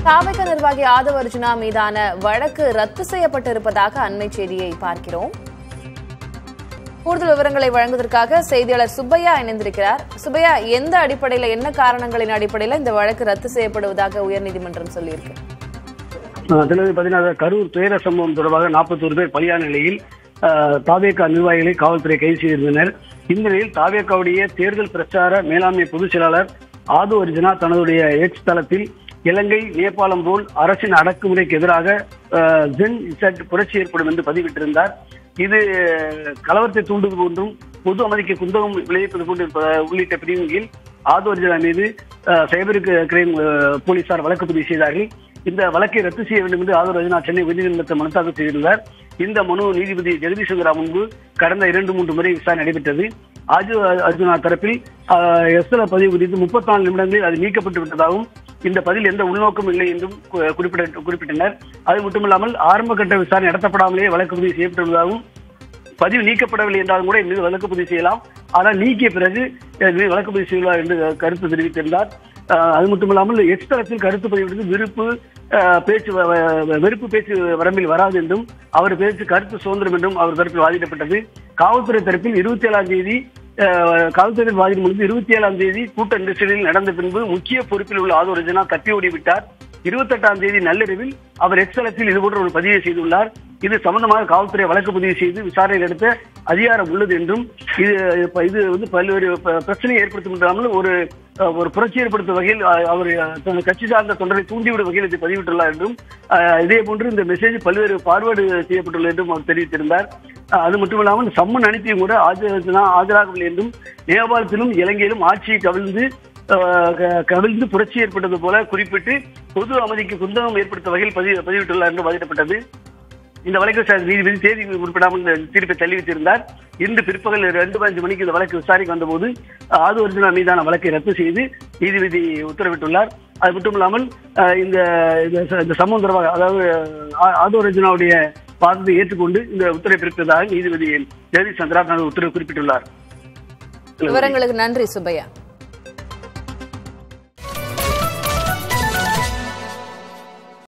தாவேக நிர்வாகி ஆதவ் அர்ஜுனா மீதான வழக்கு ரத்து செய்யப்பட்டிருப்பதாக அண்மை செய்தியை பார்க்கிறோம். கூடுதல் விவரங்களை வழங்குவதற்காக செய்தியாளர் சுப்பையா இணைந்திருக்கிறார். சுப்பையா, எந்த அடிப்படையில், என்ன காரணங்களின் அடிப்படையில் இந்த வழக்கு ரத்து செய்யப்படுவதாக உயர்நீதிமன்றம் சொல்லியிருக்கு? கரூர் துயர சம்பவம் தொடர்பாக 41 பேர் பலியான நிலையில் தாவேக நிர்வாகிகளை காவல்துறை கைது செய்திருந்தனர். இந்த நிலையில் தாவேகாவுடைய தேர்தல் பிரச்சார மேலாண்மை பொதுச் செயலாளர் ஆதவ் அர்ஜுனா தனதுடைய எக்ஸ் தளத்தில் இலங்கை நேபாளம் போல் அரசின் அடக்குமுறைக்கு எதிராக புரட்சி ஏற்படும் என்று பதிவிட்டிருந்தார். இது கலவரத்தை தூண்டுவது போன்றும் பொது அமைதிக்கு குந்தகம் விளைவிப்பது போன்று உள்ளிட்ட பிரிவுகளில் ஆதவ் அர்ஜுனா மீது சைபர் கிரைம் போலீசார் வழக்கு பதிவு செய்தார்கள். இந்த வழக்கை ரத்து செய்ய வேண்டும் என்று ஆதவ் அர்ஜுனா சென்னை உயர்நீதிமன்றத்தில் மனு தாக்கல் செய்திருந்தார். இந்த மனு நீதிபதி ஜெகதீஷ் சந்திரா முன்பு கடந்த 2-3 முறை விசாரணை நடைபெற்றது. ஆதவ் அர்ஜுனா தரப்பில் எஸ்எல் பதிவு குறித்து 34 நிமிடங்களில் அது நீக்கப்பட்டு விட்டதாகவும் இந்த பதில் எந்த உள்நோக்கம் இல்லை என்றும் குறிப்பிட்டனர். அது மட்டுமில்லாமல் ஆரம்ப கட்ட விசாரணை நடத்தப்படாமலேயே வழக்கு பதிவு செய்யப்பட்டுள்ளதாகவும் பதிவு நீக்கப்படவில்லை என்றாலும் கூட இந்த வழக்கு பதிவு செய்யலாம், ஆனால் நீக்கிய பிறகு வழக்கு பதிவு செய்யலாம் என்று கருத்து தெரிவித்திருந்தார். அது மட்டுமில்லாமல் எக்ஸ் தளத்தில் கருத்து பதிவிடுவது வெறுப்பு பேச்சு வரம்பில் வராது என்றும் அவர் பேச்சு கருத்து சுதந்திரம் என்றும் அவர் தரப்பில் வாதிடப்பட்டது. காவல்துறை தரப்பில் 27ஆம் தேதி காவல்துறை வாதிடும் பொழுது 27ஆம் தேதி கூட்ட நெரிசலில் நடந்த பின்பு முக்கிய பொறுப்பில் உள்ள ஆதவ் அர்ஜுனா தப்பி ஓடிவிட்டார். 28ஆம் தேதி நள்ளிரவில் அவர் எக்ஸ் தளத்தில் இதுபோன்ற ஒரு பதிவை செய்துள்ளார். இது சம்பந்தமாக காவல்துறை வழக்கு பதிவு செய்து விசாரணை நடத்த அதிகாரம் உள்ளது என்றும் இது பல்வேறு பிரச்சனையை ஏற்படுத்தும் ஒரு புரட்சி ஏற்படுத்தும் வகையில் அவர் தனது கட்சி சார்ந்த தொண்டரை தூண்டிவிடும் வகையில் இதை பதிவிட்டுள்ளார் என்றும் இதே போன்று இந்த மெசேஜ் பல்வேறு பார்வேர்டு செய்யப்பட்டுள்ளது என்றும் அவர் தெரிவித்திருந்தார். அது மட்டுமில்லாமல் சம்மன் அனுப்பியும் கூட ஆஜராகவில்லை என்றும் நேபாளத்திலும் இலங்கையிலும் ஆட்சியை கவிழ்ந்து புரட்சி ஏற்பட்டது போல குறிப்பிட்டு பொது அமைதிக்கு குந்தகம் ஏற்படுத்த வகையில் பதிவிட்டுள்ளார் என்று வாதிடப்பட்டது. இந்த வழக்கு நீதிபதி தேதி குறிப்பிடாமல் தீர்ப்பை தள்ளி வைத்திருந்தார். இன்று பிற்பகல் 2:05 மணிக்கு இந்த வழக்கு விசாரிக்க வந்தபோது ஆதவ் அர்ஜுனா மீதான வழக்கை ரத்து செய்து நீதிபதி உத்தரவிட்டுள்ளார். அது மட்டுமில்லாமல் இந்த சம்பவம் தொடர்பாக, அதாவது ஆதவ் அர்ஜுனாவுடைய வாதத்தை ஏற்றுக்கொண்டு இந்த உத்தரவை பிறப்பித்ததாக நீதிபதி ஜெகதீஷ் சந்திரா உத்தரவு குறிப்பிட்டுள்ளார். விவரங்களுக்கு நன்றி சுப்பையா.